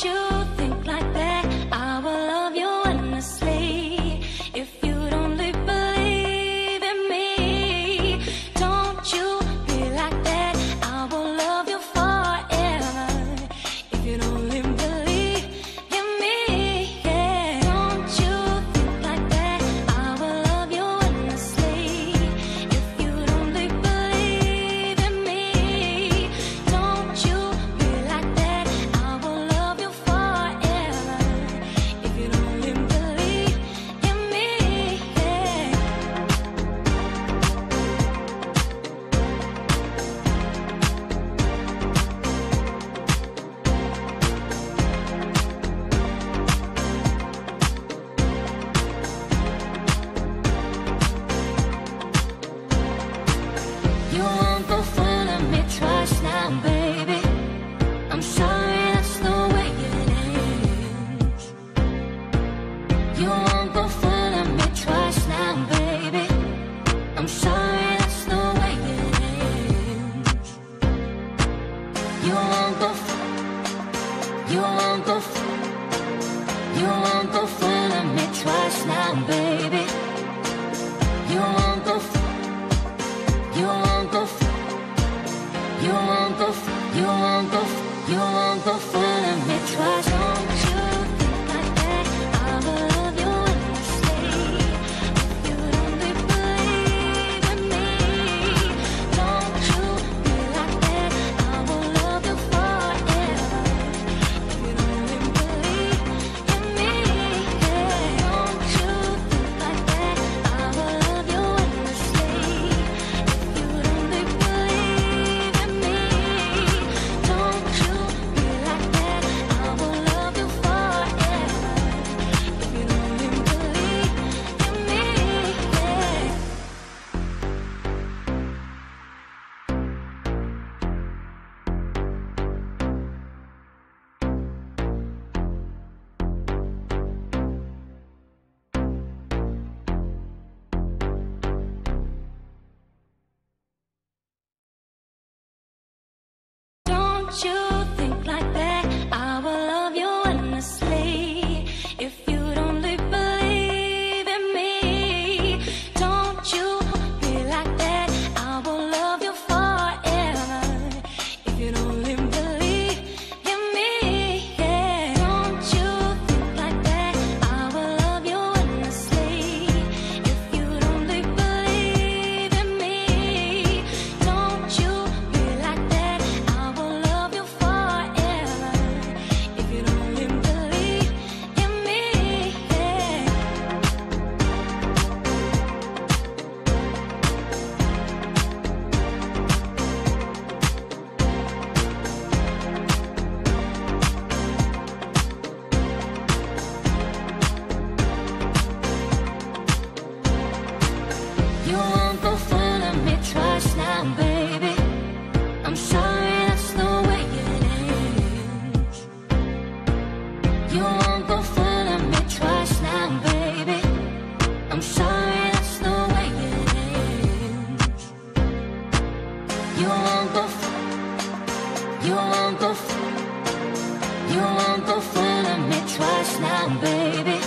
you think like that, I will love you endlessly. If you don't believe in me, don't you be like that, I will love you forever. If you don't believe in me, yeah. Don't you think like that, I will love you endlessly. If you don't believe in me, don't you be like that, I will love you forever. If you don't believe in me, yeah. You won't go full of me twice now, baby. I'm sorry, that's the way it is. You won't go full of me twice now, baby. I'm sorry, that's the way it is. You won't go, you won't go, you won't go full of me twice now, baby. You won't go, you won't go, you won't go, you won't go, you won't go full of me twice. Don't you think like that, I will love you endlessly. If you don't believe in me, don't you be like that, I will love you forever. If you don't believe in me, yeah. Don't you think like that, I will love you endlessly. If you don't believe in me, don't you be like that, I will love you forever. If you don't believe in me, yeah. Don't you think like that, I will love you endlessly. If you don't believe in me, don't you be like that, I will love you forever. If you don't believe in me, yeah. Don't you think like that, I will love you endlessly. If you don't believe in me, don't you be like that, I will love you forever. If you don't believe in me, yeah. You won't go full of me twice now, baby. I'm sorry, that's the way it is. You won't go full of me twice now, baby. I'm sorry, that's the way it is. You won't go, you won't go, you won't go full of me twice now, baby.